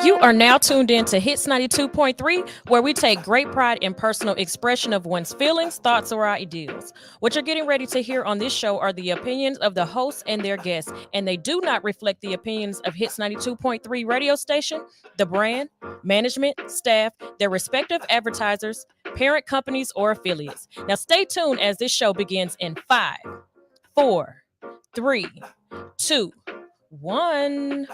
You are now tuned in to Hits 92.3, where we take great pride in personal expression of one's feelings, thoughts, or ideals. What you're getting ready to hear on this show are the opinions of the hosts and their guests, and they do not reflect the opinions of Hits 92.3 radio station, the brand, management, staff, their respective advertisers, parent companies, or affiliates. Now, stay tuned as this show begins in 5, 4, 3, 2, 1.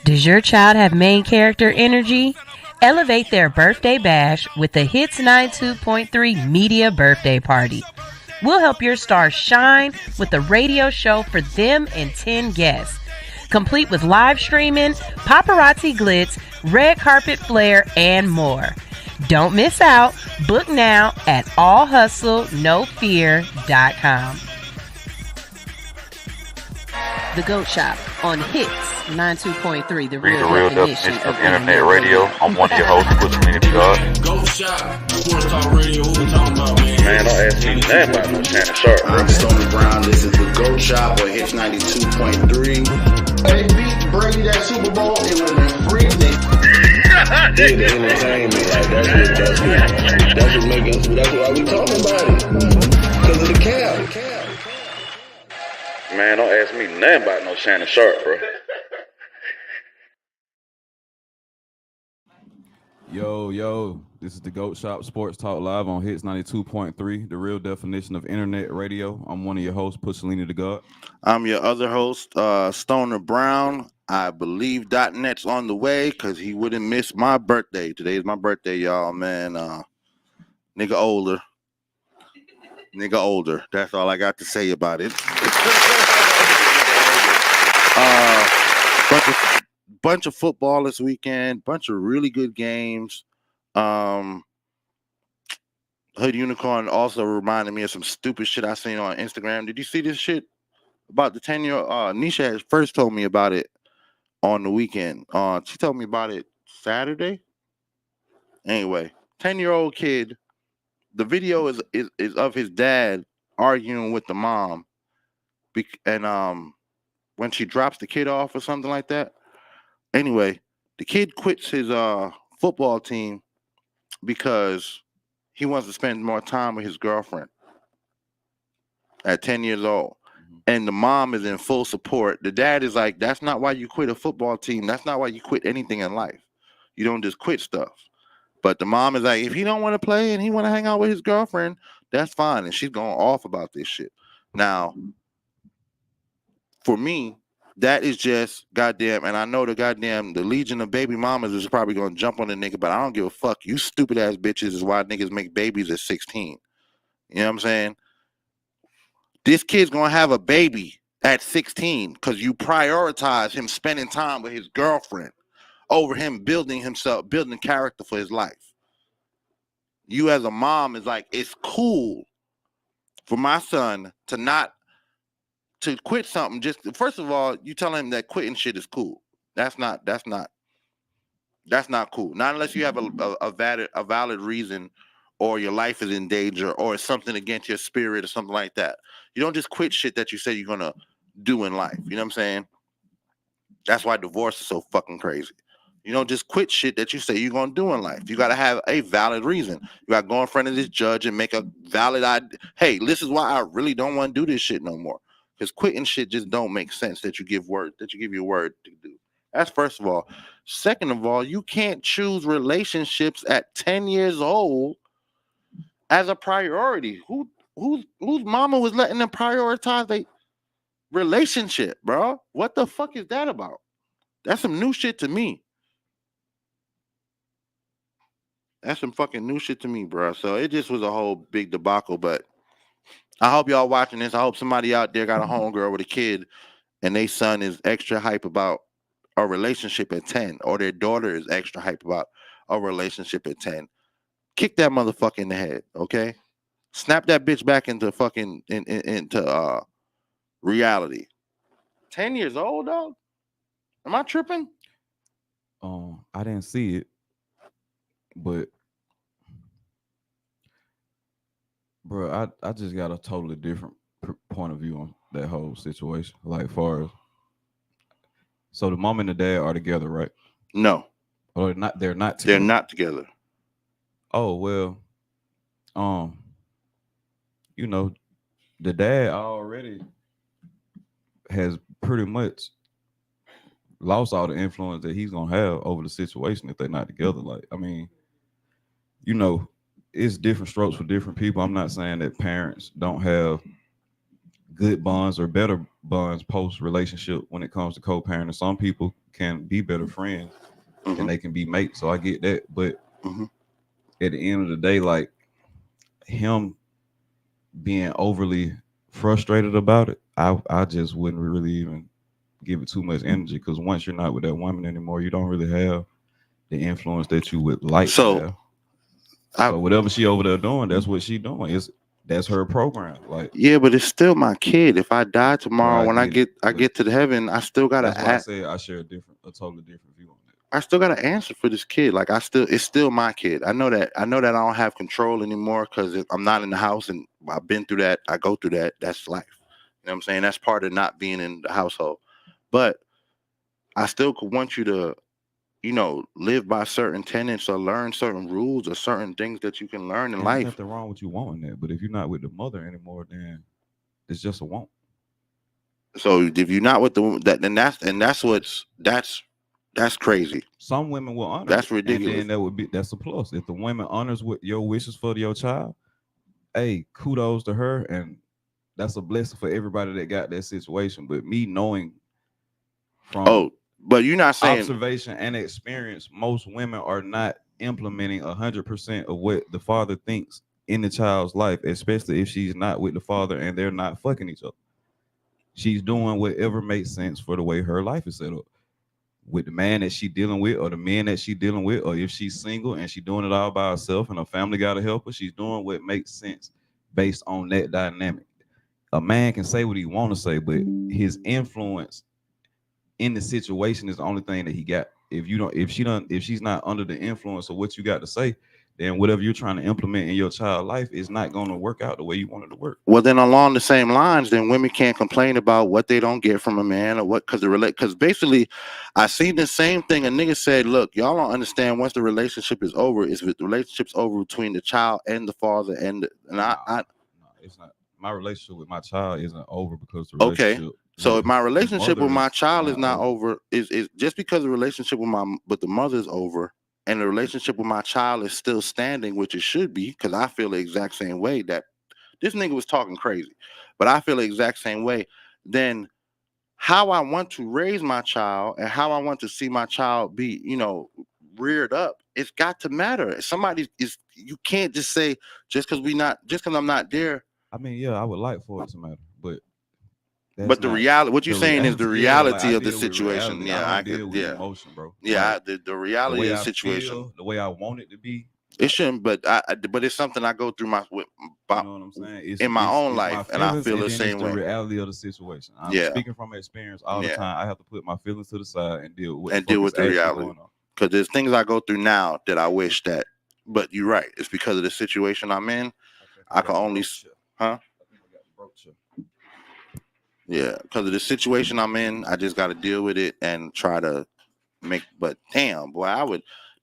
Does your child have main character energy? Elevate their birthday bash with the Hits 92.3 Media Birthday Party. We'll help your star shine with a radio show for them and 10 guests, complete with live streaming, paparazzi glitz, red carpet flair, and more. Don't miss out. Book now at allhustlenofear.com. The GOAT Shop on Hits 92.3, the real definition of internet radio. I'm one of your hosts, Pushalini Da God. GOAT Shop, Sports Talk Radio, who we talking about, man? Man, don't ask me nothing about no Shannon Sharp. I'm Stony Brown, this is the GOAT Shop on Hits 92.3. They beat Brady that Super Bowl, it would have been free. Yeah, the entertainment, like that's what making us, that's why we talking about it. Because of the cap. Man, don't ask me nothing about no Shannon Sharp, bro. Yo, this is the GOAT Shop Sports Talk Live on Hits 92.3, the real definition of internet radio. I'm one of your hosts, Pushalini Da God. I'm your other host, Stoner Brown. I believe .net's on the way because he wouldn't miss my birthday. Today is my birthday, y'all, man. Nigga older. That's all I got to say about it. Bunch of football this weekend. Bunch of really good games. Hood Unicorn also reminded me of some stupid shit I seen on Instagram. Did you see this shit about the 10-year-old? Nisha first told me about it on the weekend. She told me about it Saturday. Anyway, 10-year-old kid. The video is of his dad arguing with the mom, and when she drops the kid off or something like that. Anyway, the kid quits his football team because he wants to spend more time with his girlfriend at 10 years old. And the mom is in full support. The dad is like, that's not why you quit a football team. That's not why you quit anything in life. You don't just quit stuff. But the mom is like, if he don't want to play and he want to hang out with his girlfriend, that's fine. And she's going off about this shit. Now, for me, that is just goddamn, and I know the legion of baby mamas is probably going to jump on the nigga, but I don't give a fuck. You stupid ass bitches is why niggas make babies at 16. You know what I'm saying? This kid's going to have a baby at 16 because you prioritize him spending time with his girlfriend over him building character for his life. You as a mom is like, it's cool for my son to quit something. Just first of all, you tell him that quitting shit is cool. That's not cool. Not unless you have a valid reason, or your life is in danger, or it's something against your spirit or something like that. You don't just quit shit that you say you're gonna do in life. You know what I'm saying? That's why divorce is so fucking crazy. You don't just quit shit that you say you're gonna do in life. You gotta have a valid reason. You gotta go in front of this judge and make a valid idea. Hey, this is why I really don't want to do this shit no more. Because quitting shit just don't make sense that you give your word to do. That's first of all. Second of all, you can't choose relationships at 10 years old as a priority. Whose mama was letting them prioritize a relationship, bro? What the fuck is that about? That's some new shit to me. That's some fucking new shit to me, bro. So it just was a whole big debacle, but I hope y'all watching this. I hope somebody out there got a homegirl with a kid and their son is extra hype about a relationship at 10, or their daughter is extra hype about a relationship at 10. Kick that motherfucker in the head, okay? Snap that bitch back into fucking into reality. 10 years old, dog? Am I tripping? I didn't see it, but Bro, I just got a totally different point of view on that whole situation. Like, far as so, the mom and the dad are together, right? No, Or they're not? They're not they're together. not together. Oh well, um, you know, the dad already has pretty much lost all the influence that he's gonna have over the situation if they're not together. Like, I mean, you know, it's different strokes for different people. I'm not saying that parents don't have good bonds or better bonds post relationship when it comes to co-parenting. Some people can be better friends and Mhm, they can be mates. So I get that. But mhm. at the end of the day, like him being overly frustrated about it, I just wouldn't really even give it too much energy because once you're not with that woman anymore, you don't really have the influence that you would like to So have. I So whatever she over there doing, that's what she doing. That's her program. Like, yeah, but it's still my kid. If I die bro, tomorrow, I when I get it, get I but get to the heaven, I still gotta that's why I said I share a totally different view on that. I still gotta answer for this kid. Like it's still my kid. I know that I don't have control anymore because I'm not in the house, and I've been through that. I go through that. That's life. You know what I'm saying? That's part of not being in the household. But I still could want you to, live by certain tenets or learn certain rules or certain things that you can learn in And there's life. nothing wrong with you wanting that. But if you're not with the mother anymore, then it's just a want. So if you're not with that, then that's crazy. Some women will honor That's it, and ridiculous. then that's a plus. If the woman honors what your wishes for your child, hey, kudos to her, and that's a blessing for everybody that got that situation. But me knowing from Oh, but you're not saying observation and experience, most women are not implementing 100% of what the father thinks in the child's life, especially if she's not with the father and they're not fucking each other. She's doing whatever makes sense for the way her life is set up with the man that she dealing with or the men that she dealing with, or if she's single and she doing it all by herself and her family got to help her, she's doing what makes sense based on that dynamic. A man can say what he want to say, but his influence in the situation is the only thing that he got. If she's not under the influence of what you got to say, then whatever you're trying to implement in your child life is not going to work out the way you want it to work. well, then along the same lines, then women can't complain about what they don't get from a man or what because basically, I seen the same thing. A nigga said, "Look, y'all don't understand. Once the relationship is over, is the relationship's over between the child and the father." And No, it's not. My relationship with my child isn't over because the okay. relationship So with if my the relationship mother with my is child is not not over. over, is just because the relationship with the mother is over, and the relationship with my child is still standing, which it should be, because I feel the exact same way that this nigga was talking crazy, but I feel the exact same way. Then how I want to raise my child and how I want to see my child be, reared up, it's got to matter. Somebody is you can't just say just because I'm not there. I mean, yeah, I would like for it to matter, but that's But the not reality, what you're the saying is the reality. Yeah, like I reality of the deal with situation. reality. I Yeah, I don't could. deal with Yeah, emotion, bro. yeah. Like The the reality way of the I situation. feel, the way I want it to be. It shouldn't, but but it's something I go through You know what I'm saying? in my own It's my life, and I feelings, feel and the then it's same the way. reality of the situation. I'm Yeah, speaking from experience all the yeah, time. I have to put my feelings to the side and deal with what the and deal fuck is with the actually reality. going on. Because there's things I go through now that I wish that. But you're right. It's because of the situation I'm in. I think I I can got the only, brooch here. huh? I think I got the brooch here. Yeah, because of the situation I'm in, I just got to deal with it and try to make. But damn, boy,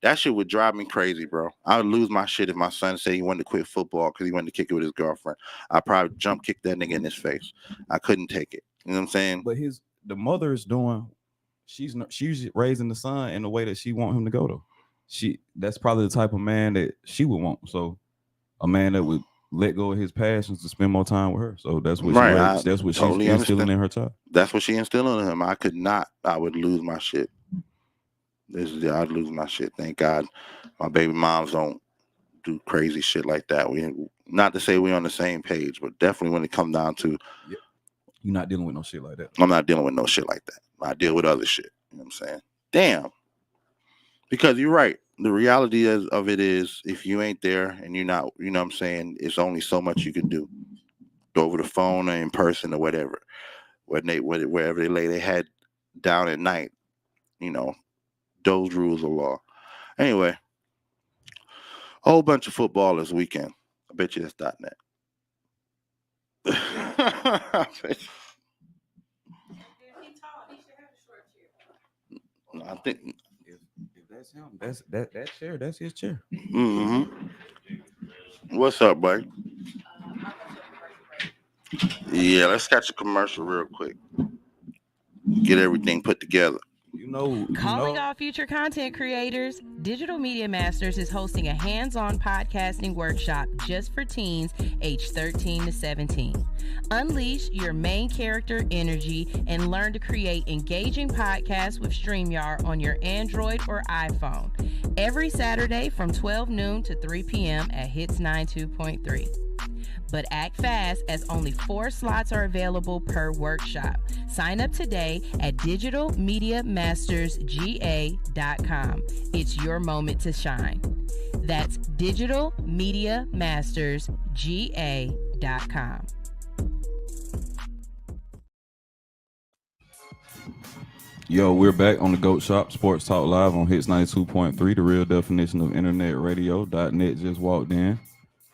that shit would drive me crazy, bro. I would lose my shit if my son said he wanted to quit football because he wanted to kick it with his girlfriend. I probably jump kick that nigga in his face. I couldn't take it. You know what I'm saying? But the mother is doing. She's raising the son in the way that she want him to go though. That's probably the type of man that she would want. So a man that would let go of his passions to spend more time with her. So that's what Right. I that's what she's totally instilling understand. in her child. That's what she instilled in him. I could not. I would lose my shit. I'd lose my shit. Thank God, my baby moms don't do crazy shit like that. We not to say we're on the same page, but definitely when it comes down to, Yeah. You're not dealing with no shit like that. I'm not dealing with no shit like that. I deal with other shit. You know what I'm saying? Damn. Because you're right. The reality of it is, if you ain't there and you're not, you know what I'm saying, it's only so much you can do over the phone or in person or whatever. Wherever they lay their head down at night, you know, those rules of law. Anyway, whole bunch of football this weekend. I bet you that's .net. I think If that's him, that chair. That's his chair. What's up, buddy? Yeah, let's catch a commercial real quick. Get everything put together. Calling all future content creators, Digital Media Masters is hosting a hands-on podcasting workshop just for teens aged 13 to 17. Unleash your main character energy and learn to create engaging podcasts with StreamYard on your Android or iPhone. Every Saturday from 12 noon to 3 p.m. at Hits 92.3. But act fast as only 4 slots are available per workshop. Sign up today at digitalmediamastersga.com. It's your moment to shine. That's digitalmediamastersga.com. Yo, we're back on the GOAT Shop Sports Talk Live on Hits 92.3, the real definition of internet radio.net just walked in.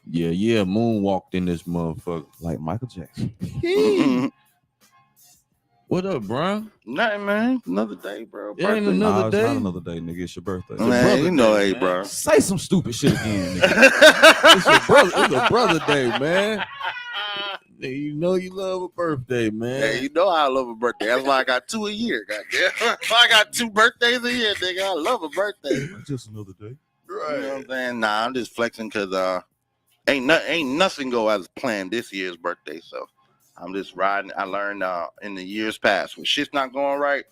Yeah, moonwalked in this motherfucker. Like Michael Jackson. What up, bro? Nothing, man. Another day, bro. It ain't Birthday. another It's day. not another day, nigga. It's your birthday. Man, you know, day, hey, man. bro. Say some stupid shit again, nigga. It's your brother. It's a brother day, man. You know you love a birthday, man. Hey, you know I love a birthday. That's why I got 2 a year, goddamn. I got 2 birthdays a year, nigga. I love a birthday. Just another day. Right. You know what I'm saying? Nah, I'm just flexing because ain't nothing go as planned this year's birthday. So I'm just riding. I learned in the years past when shit's not going right,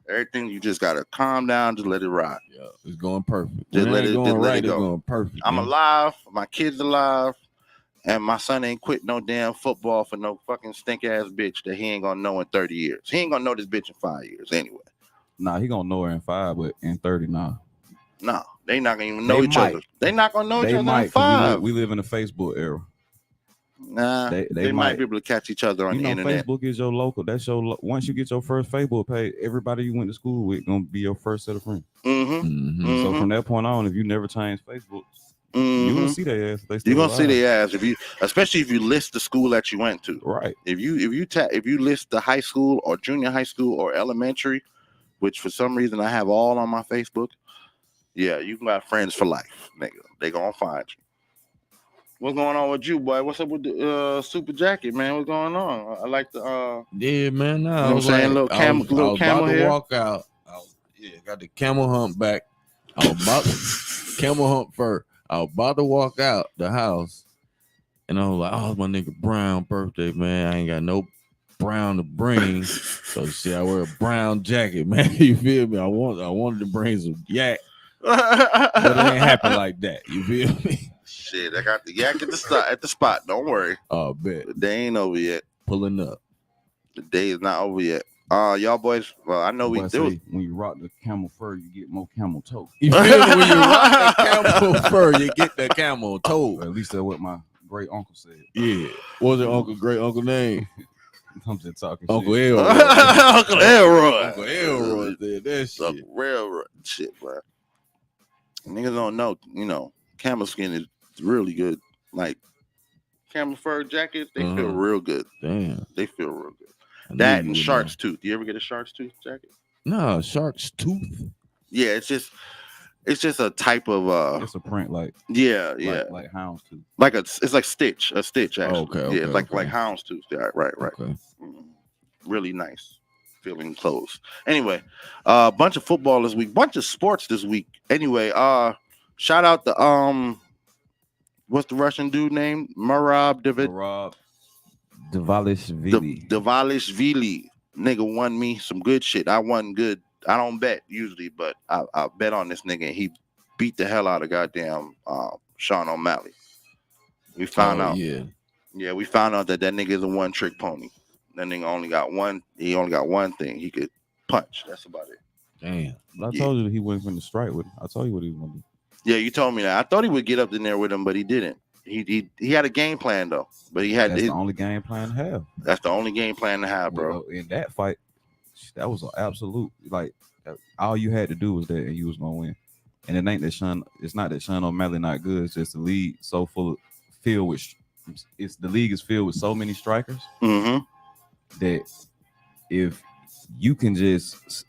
everything you just gotta calm down, just let it ride. Yeah, it's going perfect. Just let it going just let right. it go. It's going perfect. I'm man. alive. My kid's alive. And my son ain't quit no damn football for no fucking stink ass bitch that he ain't gonna know in 30 years. He ain't gonna know this bitch in 5 years anyway. Nah, he gonna know her in 5, but in 30, nah. No, they not gonna even know They each might. other. They not gonna know each They other might, in 5. we live in a Facebook era. Nah, they might be able to catch each other on You the know, internet. Facebook is your local. That's your once you get your first Facebook page, everybody you went to school with gonna be your first set of friends. Mm-hmm. So from that point on, if you never change Facebook, Mm-hmm. you gonna see their ass. You're gonna see their ass especially if you list the school that you went to. Right. If you list the high school or junior high school or elementary, which for some reason I have all on my Facebook, yeah, you got friends for life, nigga. They gonna find you. What's going on with you, boy? What's up with the super jacket, man? What's going on? I like the Yeah, man. No, you know what I'm saying? Little camel, I was camel about to hair. walk out. Got the camel hump back. I was about to camel hump fur. I was about to walk out the house, and I was like, "Oh, it's my nigga Brown birthday, man. I ain't got no brown to bring, so shit, I wear a brown jacket, man. You feel me? I wanted to bring some yak, but it ain't happen like that. You feel me? Shit, I got the yak at the spot. Don't worry. Oh, bet. The day ain't over yet. Pulling up. The day is not over yet. Y'all boys. Well, I know When you rock the camel fur, you get more camel toe. You feel me? When you rock the camel fur, you get the camel toe. At least that's what my great uncle said. Yeah. What was your great uncle name? I'm just talking Uncle shit. Elroy. Uncle Elroy. Uncle Elroy said that shit. Uncle Railroad shit, bro. Niggas don't know, camel skin is really good. Like camel fur jackets, they feel real good. Damn. They feel real good. That and shark's tooth. Do you ever get a shark's tooth jacket? No, shark's tooth. Yeah, it's just a type of It's a print like like hound's tooth. like it's like a stitch actually. Okay, yeah, like hound's tooth. Yeah, right. Okay. Really nice feeling clothes. Anyway, bunch of football this week, bunch of sports this week. Anyway, shout out the what's the Russian dude name? Marab Davalishvili. Davalishvili. Nigga won me some good shit. I wasn't good. I don't bet usually, but I bet on this nigga and he beat the hell out of goddamn Sean O'Malley. We found out. Yeah, we found out that nigga is a one trick pony. That nigga only got one thing. He could punch. That's about it. Damn. But I told you that he wasn't going to strike with him. I told you what he was going to do. Yeah, you told me that. I thought he would get up in there with him, but he didn't. He had a game plan though, but That's the only game plan to have. That's the only game plan to have, bro. Well, in that fight, that was an absolute all you had to do was that, and you was gonna win. And it ain't that Sean. It's not that Sean O'Malley not good. It's just the league so filled with it's the league is filled with so many strikers Mm-hmm. that if you can just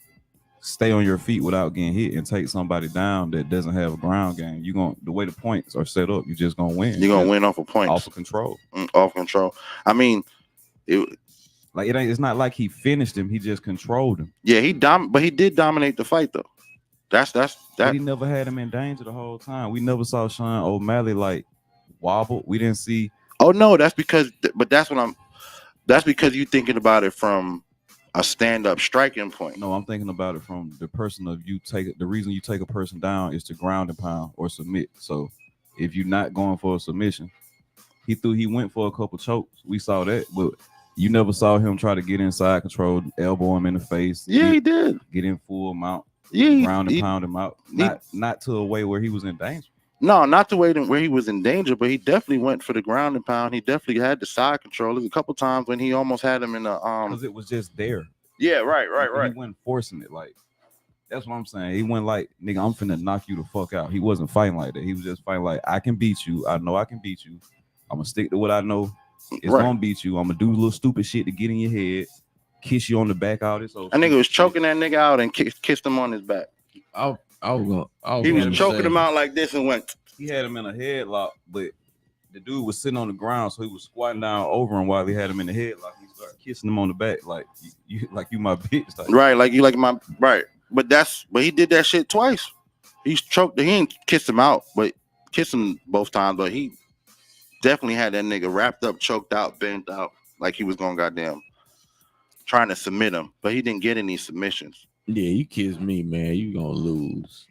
stay on your feet without getting hit and take somebody down that doesn't have a ground game, you going the way the points are set up, you're just gonna win. You're gonna win off of points, off of control. Off control. I mean, like it ain't. It's not like he finished him. He just controlled him. Yeah, but he did dominate the fight though. That's But that. he never had him in danger the whole time. We never saw Sean O'Malley like wobble. We didn't see. Oh no, that's because. But that's what I'm. That's because you thinking about it from a stand-up striking point. No, I'm thinking about it from the person of you take it. The reason you take a person down is to ground and pound or submit. So if you're not going for a submission, he went for a couple chokes. We saw that, but you never saw him try to get inside control, elbow him in the face. Yeah, he did. Get in full mount. Yeah, ground and pound him out. Not to a way where he was in danger. No, not the way where he was in danger, but he definitely went for the ground and pound. He definitely had the side control. There's a couple times when he almost had him in the because it was just there. Yeah, right. He wasn't forcing it. Like that's what I'm saying. He went like, nigga, I'm finna knock you the fuck out. He wasn't fighting like that. He was just fighting like, I can beat you. I know I can beat you. I'm gonna stick to what I know. It's gonna beat you. I'm gonna do little stupid shit to get in your head, kiss you on the back, all this. That nigga was choking that nigga out and kissed him on his back. He was choking him out like this and went. He had him in a headlock, but the dude was sitting on the ground, so he was squatting down over him while he had him in the headlock. He started kissing him on the back, like you my bitch. Like, right, like you like my right. But he did that shit twice. He's choked. He ain't kissed him out, but kissed him both times. But he definitely had that nigga wrapped up, choked out, bent out, like he was going goddamn trying to submit him, but he didn't get any submissions. Yeah, you kiss me, man, you gonna lose.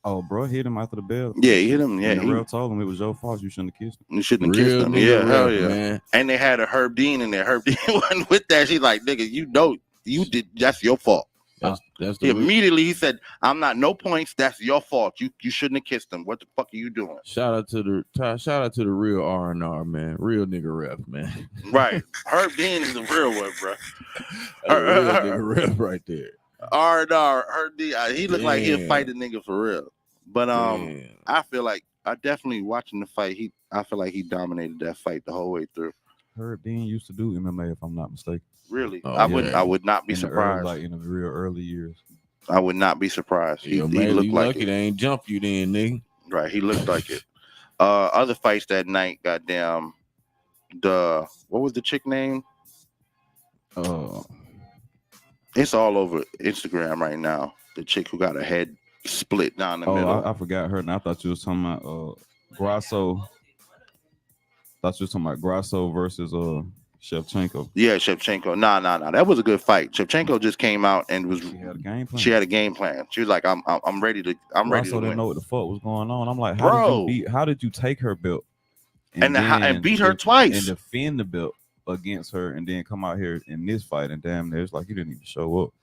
Oh, bro, hit him after the bell. Yeah, he hit him. Yeah, the real told him it was your fault. You shouldn't have kissed him. You shouldn't have kissed him. Yeah, hell yeah. Man. And they had a Herb Dean in there. Herb Dean wasn't with that. She's like, nigga, you know, you did. That's your fault. That's immediately he said, I'm not no points. That's your fault. You shouldn't have kissed him. What the fuck are you doing? Shout out to the real R&R, man. Real nigga rep, man. Right. Herb Dean is the real one, bro. Real nigga rep right there. R&R, Herb Dean. He looked like he'll fight a nigga for real. But I feel like I definitely watching the fight. I feel like he dominated that fight the whole way through. Herb Dean used to do MMA, if I'm not mistaken. Really? I would not be surprised. Like in the real early years. I would not be surprised. He looked like it. They ain't jump you then, nigga. Right, he looked like it. Other fights that night, goddamn. What was the chick name? It's all over Instagram right now. The chick who got her head split down the middle. I forgot her. And I thought you was talking about Grasso. Thought you was talking about Grasso versus Shevchenko. Yeah, Shevchenko. Nah. That was a good fight. Shevchenko just came out and was. She had a game plan. She had a game plan. She was like, I'm ready to. I'm ready to win. Didn't know what the fuck was going on. I'm like, how did you take her belt and beat her twice and defend the belt against her and then come out here in this fight and damn near it's like you didn't even show up.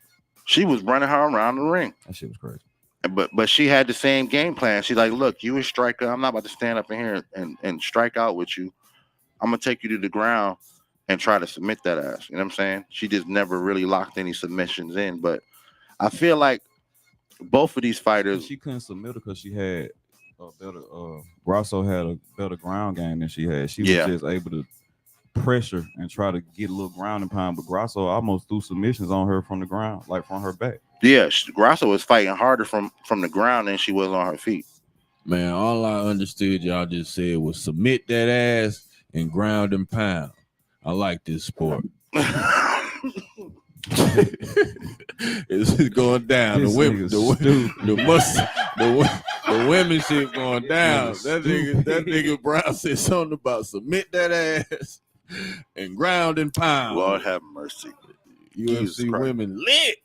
She was running her around the ring. That shit was crazy. But she had the same game plan. She's like, look, you a striker. I'm not about to stand up in here and strike out with you. I'm gonna take you to the ground and try to submit that ass. You know what I'm saying? She just never really locked any submissions in. But I feel like both of these fighters, she couldn't submit her because she had a better. Grasso had a better ground game than she had. She was just able to pressure and try to get a little ground and pound. But Grasso almost threw submissions on her from the ground, like from her back. Yeah, Grasso was fighting harder from the ground than she was on her feet. Man, all I understood y'all just said was submit that ass and ground and pound. I like this sport. It's going down. The women shit going down. That nigga Brown said something about submit that ass and ground and pound. Lord have mercy. UFC women lit.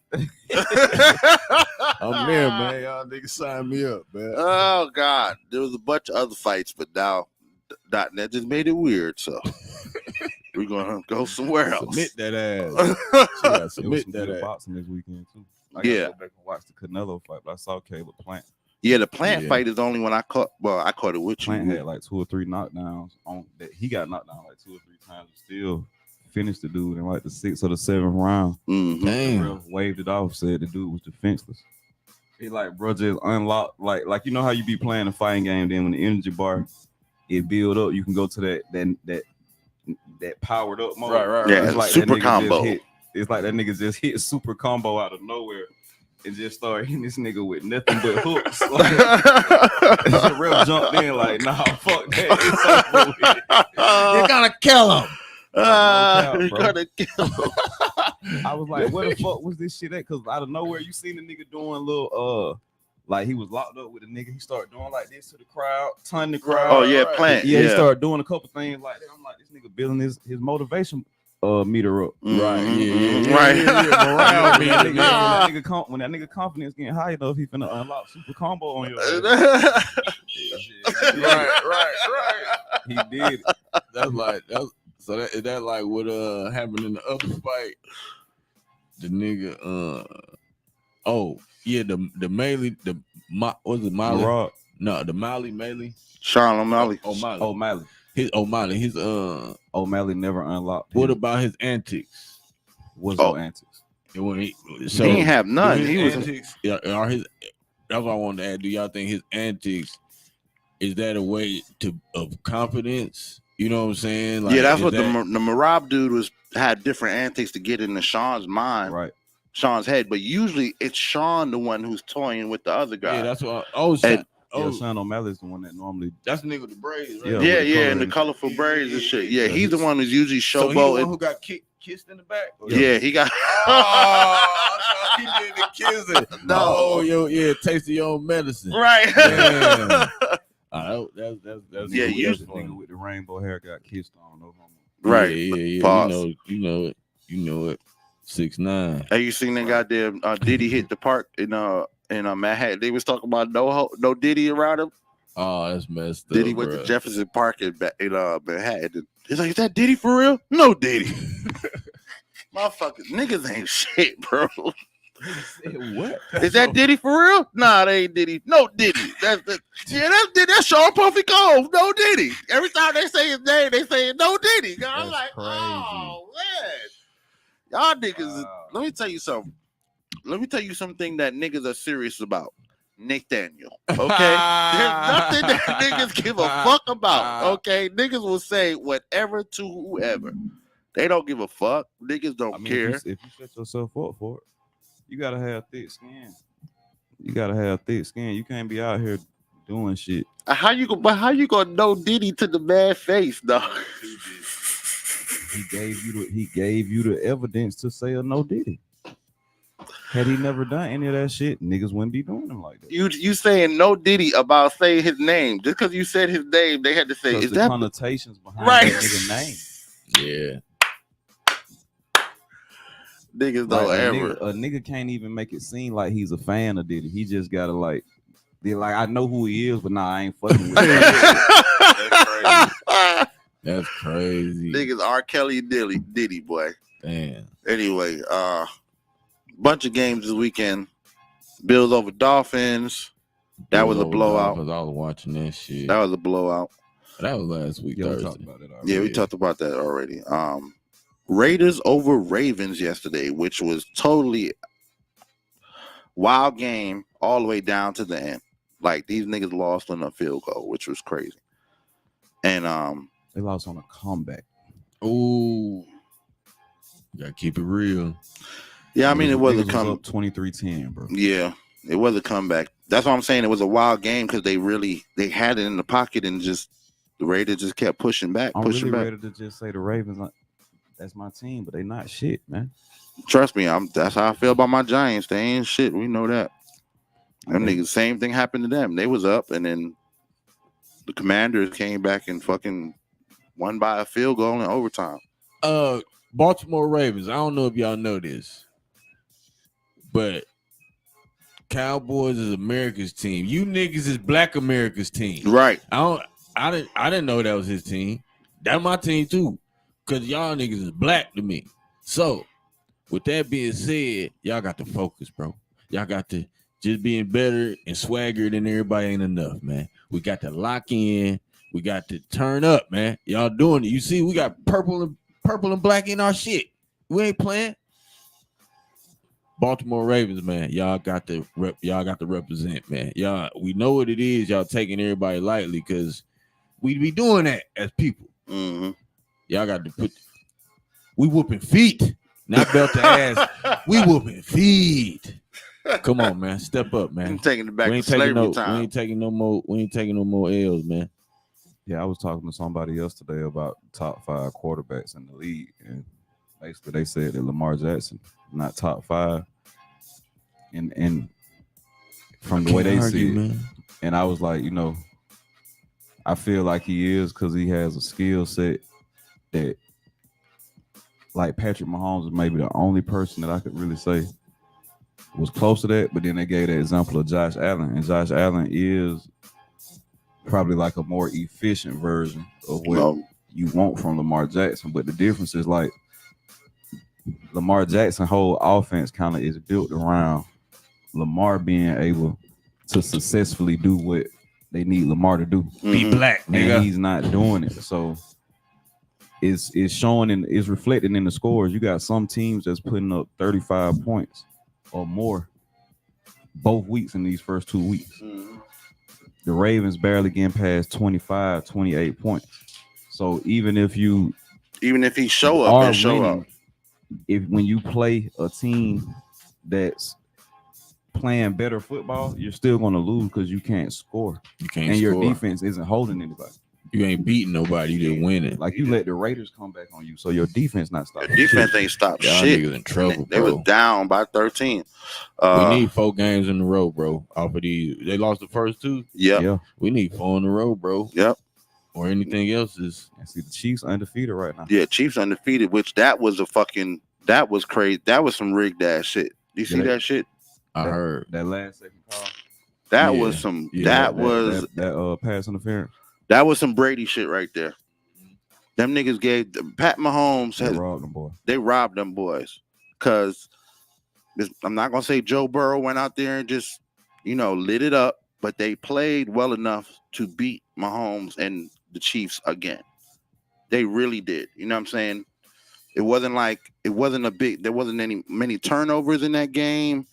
I'm there, man. Y'all niggas sign me up, man. Oh God, there was a bunch of other fights, but now .net just made it weird. So we're gonna go somewhere else. Submit that ass. Submit that ass. Boxing this weekend too. I gotta go back and watch the Canelo fight, but I saw Caleb Plant. Yeah, the Plant fight is the only one I caught. Well, I caught it with Plant had like 2 or 3 knockdowns on that. He got knocked down like 2 or 3 times, and still finished the dude in like the 6th or the 7th round. Mm-hmm. Damn. Waved it off, said the dude was defenseless. He like, bro, just unlocked, like you know how you be playing a fighting game, then when the energy bar it build up. You can go to that powered up mode. Right. Yeah, It's like super that nigga combo. It's like that nigga just hit super combo out of nowhere and just started hitting this nigga with nothing but hooks. Like, real jumped in like, nah, fuck that. It's over with. You're gonna kill him. You bro. gotta kill him. I was like, where the fuck was this shit at? Because out of nowhere, you seen the nigga doing little like he was locked up with a nigga. He started doing like this to the crowd, ton the crowd. Oh yeah, plant. Yeah, he started doing a couple things like that. I'm like, this nigga building his motivation meter up. Right. Right. Morale When meter. when that nigga confidence getting high enough, he finna unlock super combo on your ass. Right. He did it. Is that like what happened in the other fight? The nigga the Melee, was it Miley? Rock. No, the Melee. Sean O'Malley. O'Malley. His O'Malley. His O'Malley never unlocked. What about his antics? Was no antics? When He ain't have none. He was antics. Are his? That's what I wanted to add. Do y'all think his antics is that a way of confidence? You know what I'm saying? Like, yeah, that's what the Marab dude had different antics to get into Sean's mind, right? Sean's head, but usually it's Sean the one who's toying with the other guy. Yeah, that's what. Sean O'Malley is the one that normally. That's the nigga with the braids, right? Yeah, and the colorful braids and shit. Yeah, he's the one who's usually So showboating. he the one who got kissed in the back. Yeah, he got. He did the kissing. No, taste of your own medicine. Right. Damn. That's yeah, the usually nigga with the rainbow hair got kissed on. No homo. Right. Yeah. Pause. You know it. 6ix9ine. Have you seen that goddamn Diddy hit the park in Manhattan? They was talking about no Diddy around him. Oh, that's messed up. Diddy went to Jefferson Park in Manhattan. He's like, is that Diddy for real? No Diddy. Motherfuckers, niggas ain't shit, bro. What? Is that Diddy for real? Nah, they ain't Diddy. No Diddy. That's Diddy. That's Sean Puffy Cove. No Diddy. Every time they say his name, they say no Diddy. I'm like, crazy. oh man. Y'all niggas, let me tell you something. Let me tell you something that niggas are serious about. Nathaniel. Okay? There's nothing that niggas give a fuck about. Okay? Niggas will say whatever to whoever. They don't give a fuck. Niggas don't care. If you set yourself up for it, you gotta have thick skin. You can't be out here doing shit. How you gonna know Diddy to the man's face, dog? He gave you the evidence to say a no Diddy. Had he never done any of that shit, niggas wouldn't be doing him like that. You saying no Diddy about saying his name. Just because you said his name, they had to say, is the that connotations behind right? that nigga name? Yeah. Niggas don't ever. A nigga can't even make it seem like he's a fan of Diddy. He just gotta be like, I know who he is, but nah, I ain't fucking with him. That's crazy. Niggas R. Kelly Diddy boy. Damn. Anyway, bunch of games this weekend. Bills over Dolphins. That was a blowout. I was watching that shit. That was a blowout. That was last week. Yeah, we Thursday. talked about it already. Yeah, we talked about that already. Raiders over Ravens yesterday, which was totally wild game all the way down to the end. Like these niggas lost on a field goal, which was crazy. And they lost on a comeback. Ooh. Gotta keep it real. Yeah, I mean it was a comeback. 23-10, bro. Yeah, it was a comeback. That's what I'm saying. It was a wild game because they had it in the pocket and just the Raiders just kept pushing back. I'm really ready to just say the Ravens, that's my team, but they not shit, man. Trust me, that's how I feel about my Giants. They ain't shit. We know that. Them niggas, same thing happened to them. They was up, and then the Commanders came back and fucking won by a field goal in overtime. Baltimore Ravens. I don't know if y'all know this, but Cowboys is America's team. You niggas is Black America's team. Right. I didn't know that was his team. That's my team too. Cause y'all niggas is black to me. So with that being said, y'all got to focus, bro. Y'all got to just being better and swagger than everybody ain't enough, man. We got to lock in. We got to turn up, man. Y'all doing it. You see, we got purple and black in our shit. We ain't playing. Baltimore Ravens, man. Y'all got to represent, man. Y'all, we know what it is. Y'all taking everybody lightly because we be doing that as people. Mm-hmm. Y'all got to put. We whooping feet, not belt to ass. We whooping feet. Come on, man. Step up, man. I'm taking it back We to ain't taking slavery no. time. We ain't taking no more. We ain't taking no more L's, man. Yeah, I was talking to somebody yesterday about top 5 quarterbacks in the league, and basically they said that Lamar Jackson not top 5, and from the way they see it, man. and I was like, I feel like he is because he has a skill set that, like Patrick Mahomes is maybe the only person that I could really say was close to that. But then they gave the example of Josh Allen, and Josh Allen is probably like a more efficient version of what you want from Lamar Jackson. But the difference is like Lamar Jackson's whole offense kind of is built around Lamar being able to successfully do what they need Lamar to do. Be black, nigga. And he's not doing it. So it's showing and it's reflecting in the scores. You got some teams that's putting up 35 points or more both weeks in these first 2 weeks. The Ravens barely getting past 25, 28 points. So even if he show up and show up, when you play a team that's playing better football, you're still going to lose because you can't score. You can't and score. Your defense isn't holding anybody. You ain't beating nobody. You didn't win it. Like you let the Raiders come back on you, so your defense not stopping. The defense ain't stopped Y'all shit. niggas in trouble, They bro. was down by 13. We need 4 games in a row, bro. Off of these, they lost the first 2. Yeah. We need 4 in a row, bro. Yep. Or anything else is. I see the Chiefs undefeated right now. Yeah, Chiefs undefeated. Which that was crazy. That was some rigged ass shit. You see that shit? I heard that last second call. That was some. That pass interference. That was some Brady shit right there. Them niggas gave Pat Mahomes. They robbed them boys. Cause I'm not gonna say Joe Burrow went out there and just lit it up, but they played well enough to beat Mahomes and the Chiefs again. They really did. You know what I'm saying? There wasn't many turnovers in that game.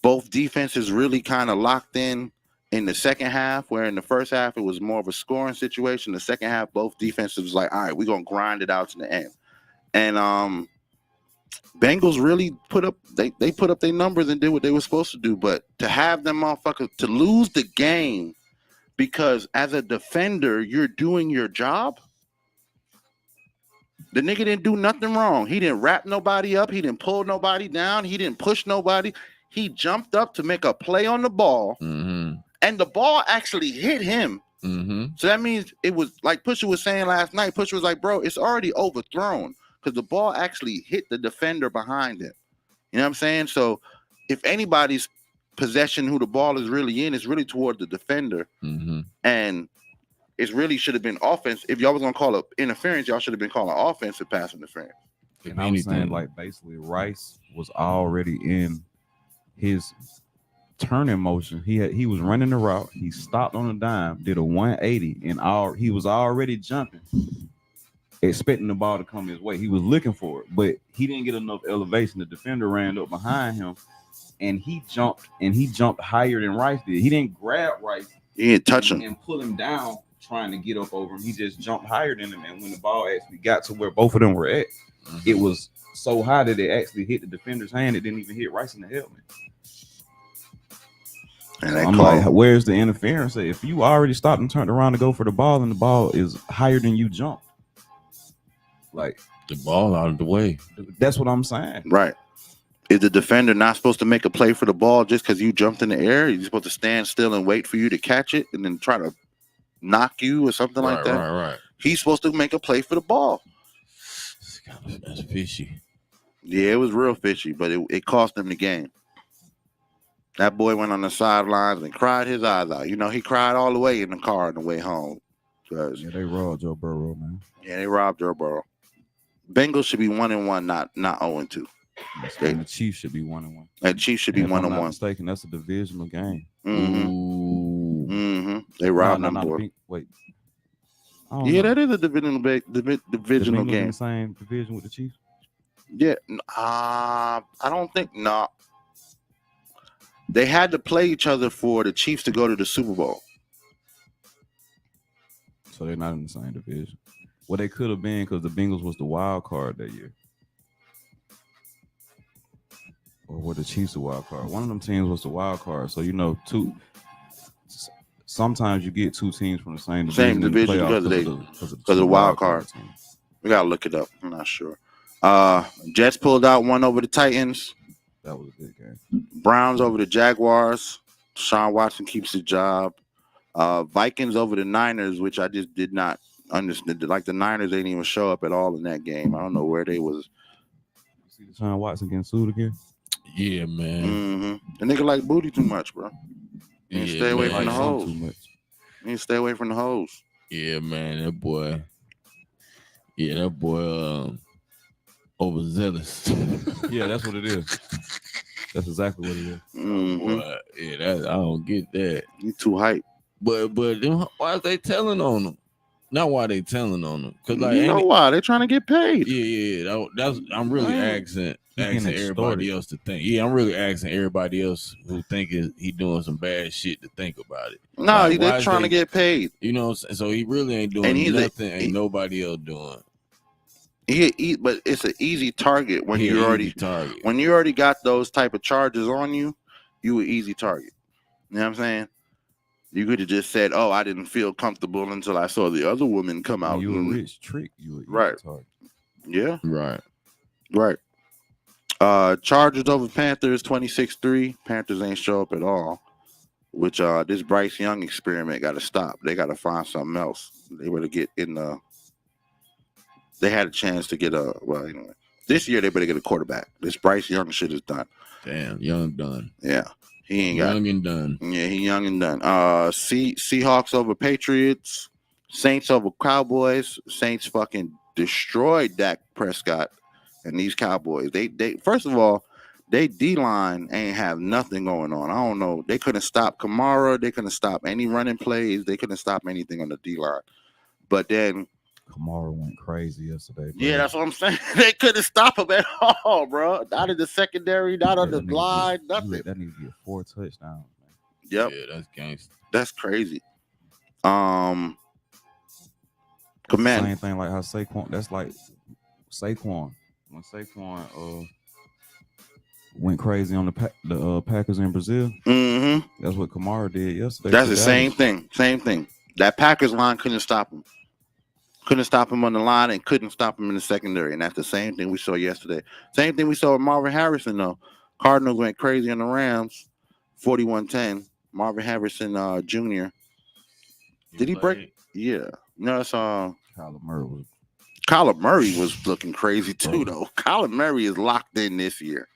Both defenses really kind of locked in the second half, where in the first half it was more of a scoring situation. The second half, both defenses was like, all right, we're gonna grind it out to the end. And Bengals really put up their numbers and did what they were supposed to do. But to have them motherfuckers to lose the game because as a defender, you're doing your job. The nigga didn't do nothing wrong. He didn't wrap nobody up. He didn't pull nobody down. He didn't push nobody. He jumped up to make a play on the ball. Mm-hmm. And the ball actually hit him. Mm-hmm. So that means it was like Pusha was saying last night. Pusha was like, bro, it's already overthrown because the ball actually hit the defender behind him. You know what I'm saying? So if anybody's possession who the ball is really in, it's really toward the defender. Mm-hmm. And it really should have been offense. If y'all was going to call it interference, y'all should have been calling offensive pass interference. And I was saying, like, basically Rice was already in his turning motion. He was running the route. He stopped on a dime, did a 180, and he was already jumping, expecting the ball to come his way. He was looking for it, but he didn't get enough elevation. The defender ran up behind him, and he jumped higher than Rice did. He didn't grab Rice. He didn't touch him and pull him down, trying to get up over him. He just jumped higher than him, and when the ball actually got to where both of them were at, it was so high that it actually hit the defender's hand. It didn't even hit Rice in the helmet. And I'm like, where's the interference? If you already stopped and turned around to go for the ball and the ball is higher than you jumped, like the ball out of the way. That's what I'm saying. Right. Is the defender not supposed to make a play for the ball just because you jumped in the air? You're supposed to stand still and wait for you to catch it and then try to knock you or something like that? Right. He's supposed to make a play for the ball. That's fishy. Yeah, it was real fishy, but it cost him the game. That boy went on the sidelines and cried his eyes out. He cried all the way in the car on the way home. Yeah, they robbed Joe Burrow, man. Yeah, they robbed Joe Burrow. Bengals should be 1-1, not 0-2. And the Chiefs should be 1-1. And Chiefs should be 1-1. If I'm not mistaken, that's a divisional game. Mm-hmm. They robbed them, boy. Wait. Yeah, that is a divisional game. In the same division with the Chiefs? Yeah. I don't think. No. They had to play each other for the Chiefs to go to the Super Bowl. So they're not in the same division. Well, they could have been because the Bengals was the wild card that year. Or were the Chiefs the wild card? One of them teams was the wild card. So, sometimes you get two teams from the same division in the playoffs because of the wild card team. We gotta look it up. I'm not sure. Jets pulled out one over the Titans. That was a good game. Browns over the Jaguars. Deshaun Watson keeps his job. Vikings over the Niners, which I just did not understand. Like the Niners didn't even show up at all in that game. I don't know where they was. You see Deshaun Watson getting sued again? Yeah, man. Mm-hmm. The nigga like booty too much, bro. You stay away from the hoes. You stay away from the hoes. Yeah, man. That boy. Yeah, that boy overzealous. Yeah, that's what it is. That's exactly what it is. Mm-hmm. Boy, yeah, I don't get that. You too hype. But why is they telling on them? Not why they telling on them. Cause like, you know why? They're trying to get paid. Yeah. That's I'm really asking everybody else to think. Yeah, I'm really asking everybody else who think he doing some bad shit to think about it. No, like, they're trying to get paid. You know, so he really ain't doing nothing. Ain't nobody else doing. But it's an easy target when you already got those type of charges on you. You an easy target. You know what I'm saying? You could have just said, "Oh, I didn't feel comfortable until I saw the other woman come out." You a rich trick. You a right? Target. Yeah. Right. Chargers over Panthers 26-3. Panthers ain't show up at all. Which this Bryce Young experiment got to stop. They got to find something else. They were to get in the. They had a chance to get anyway. This year they better get a quarterback. This Bryce Young shit is done. Damn, Young done. Yeah. He ain't young and done. Yeah, he young and done. Seahawks over Patriots, Saints over Cowboys. Saints fucking destroyed Dak Prescott and these Cowboys. They first of all, they D-line ain't have nothing going on. I don't know. They couldn't stop Kamara. They couldn't stop any running plays. They couldn't stop anything on the D-line. But then Kamara went crazy yesterday. Bro. Yeah, that's what I'm saying. They couldn't stop him at all, bro. Not in the secondary, not on the line, nothing. That needs to be a 4 touchdowns, man. Yep. Yeah, that's gangster. That's crazy. Command. Same thing like how Saquon. That's like Saquon. When Saquon went crazy on the Packers in Brazil. Mm-hmm. That's what Kamara did yesterday. That's the same thing. Same thing. That Packers line couldn't stop him. Couldn't stop him on the line and couldn't stop him in the secondary. And that's the same thing we saw yesterday. Same thing we saw with Marvin Harrison, though. Cardinals went crazy on the Rams, 41-10. Marvin Harrison Jr. Did he break? Yeah. No, that's Kyler Murray was looking crazy too, though. Kyler Murray is locked in this year.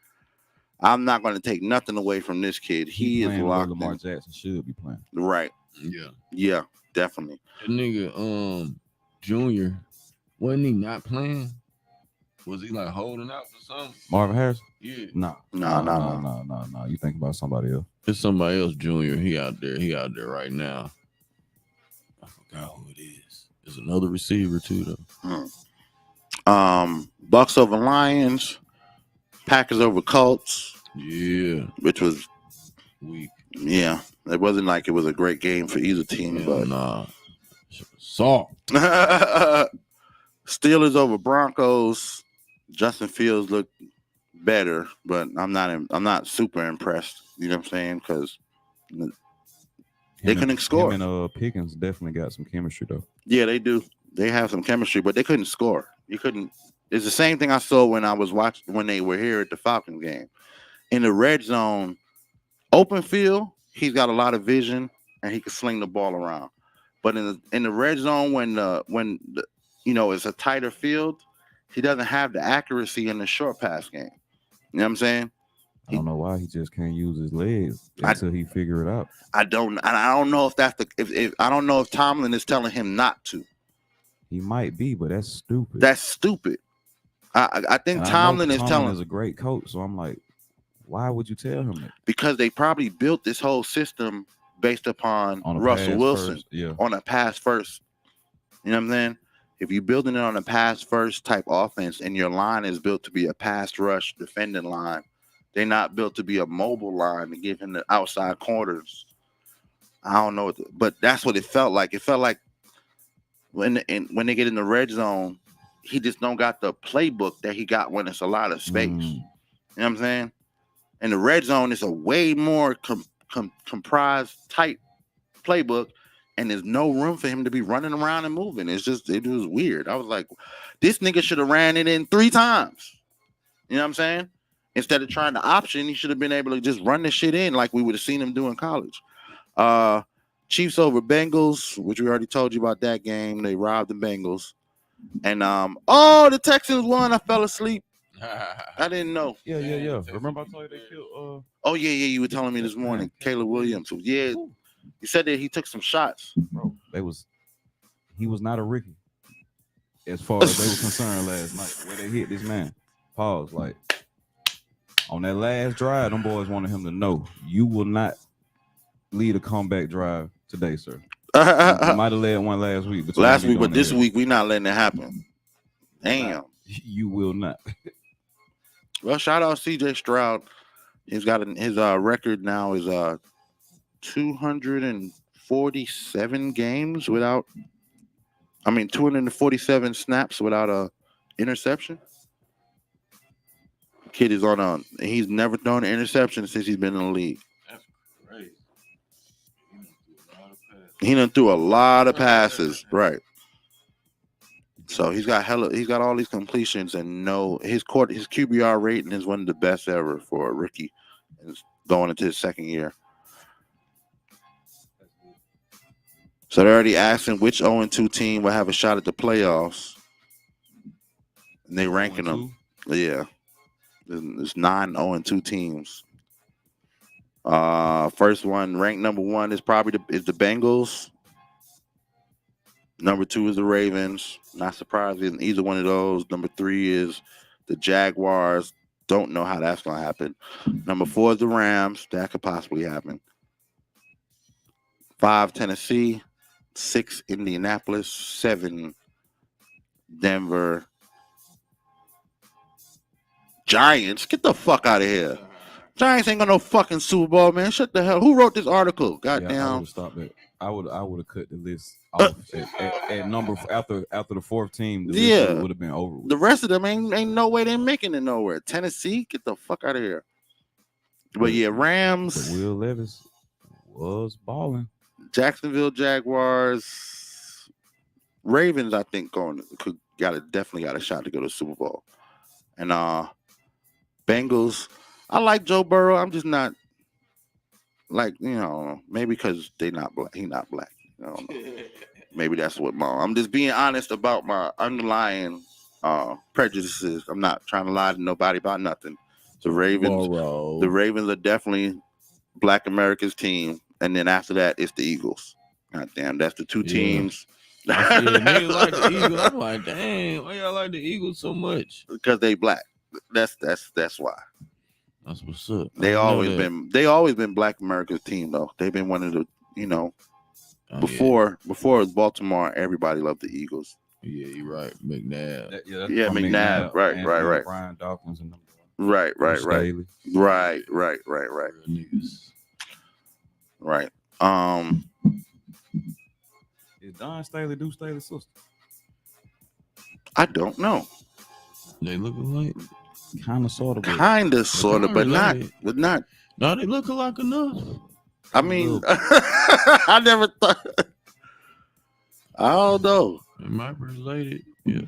I'm not going to take nothing away from this kid. He is locked in. Lamar Jackson should be playing. Right. Yeah. Yeah, definitely. The nigga, Junior, wasn't he not playing? Was he like holding out for something? Marvin Harris? Yeah. No. You think about somebody else. It's somebody else, Junior. He out there right now. I forgot who it is. There's another receiver too, though. Bucks over Lions, Packers over Colts. Yeah. Which was weak. Yeah. It wasn't like it was a great game for either team, but nah. Soft. Steelers over Broncos. Justin Fields looked better, but I'm not super impressed. You know what I'm saying? Because they couldn't score. Him and Pickens definitely got some chemistry though. Yeah, they do. They have some chemistry, but they couldn't score. You couldn't. It's the same thing I saw when I was watching when they were here at the Falcons game. In the red zone, open field, he's got a lot of vision and he can sling the ball around. But in the red zone, when it's a tighter field, he doesn't have the accuracy in the short pass game. You know what I'm saying? I don't know why he just can't use his legs until he figure it out. I don't know if that's I don't know if Tomlin is telling him not to. He might be, but that's stupid. That's stupid. I think Tomlin is telling. Is a great coach, so I'm like, why would you tell him that? Because they probably built this whole system based upon Russell Wilson on a pass first. You know what I'm saying? If you're building it on a pass first type offense and your line is built to be a pass rush defending line, they're not built to be a mobile line to give him the outside corners. I don't know, but that's what it felt like. It felt like when they get in the red zone, he just don't got the playbook that he got when it's a lot of space. You know what I'm saying? And the red zone is a way more comprised, tight playbook, and there's no room for him to be running around and moving. It was weird. I was like, this nigga should have ran it in 3 times. You know what I'm saying? Instead of trying the option, he should have been able to just run the shit in like we would have seen him do in college. Chiefs over Bengals, which we already told you about that game. They robbed the Bengals. And the Texans won. I fell asleep. I didn't know. Yeah. Remember I told you they killed Oh yeah, you were telling me this morning. Caleb Williams. Yeah. He said that he took some shots. Bro, he was not a rookie. As far as they were concerned last night, where they hit this man. Pause. Like on that last drive, them boys wanted him to know you will not lead a comeback drive today, sir. You might have led one last week. But this week we not letting it happen. Damn. You will not. Well, shout out CJ Stroud. He's got his record now is 247 games without. 247 snaps without a interception. Kid is he's never thrown an interception since he's been in the league. That's crazy. He done threw a lot of passes, right? So he's got all these completions and his QBR rating is one of the best ever for a rookie. It's going into his second year. So they're already asking which 0-2 team will have a shot at the playoffs. And they ranking them. Yeah. There's 9 0-2 teams. First one, ranked number 1 is probably the Bengals. Number 2 is the Ravens. Not surprising either one of those. Number 3 is the Jaguars. Don't know how that's gonna happen. Number 4 is the Rams. That could possibly happen. 5, Tennessee. 6, Indianapolis. 7, Denver. Giants. Get the fuck out of here. Giants ain't got no fucking Super Bowl, man. Shut the hell. Who wrote this article? Goddamn. Yeah, I would have stopped it. I would have cut the list off at number after the 4th team. The list would have been over with. The rest of them ain't no way they're making it nowhere. Tennessee, get the fuck out of here. But yeah, Rams. But Will Levis was balling. Jacksonville Jaguars, Ravens. I think definitely got a shot to go to the Super Bowl. And Bengals. I like Joe Burrow. I'm just not maybe because they not black. He not black. I don't know. Maybe that's what I'm just being honest about my underlying prejudices. I'm not trying to lie to nobody about nothing. The Ravens are definitely Black America's team, and then after that, it's the Eagles. God damn, that's the 2 teams. Niggas like the Eagles. I'm like, dang, why y'all like the Eagles so much? Because they black. That's why. That's what's up. They always been Black America's team though. They've been one of the before it was Baltimore, everybody loved the Eagles. Yeah, you're right. McNabb. McNabb. Right. Brian Dawkins and them. Right. Staley. Right. Niggas. Right. Is Don Staley Deuce Staley's sister? I don't know. They look alike. Kind of, sort of, but not. No, they look alike enough. I mean, I never thought. I don't know. They might be related. Yeah.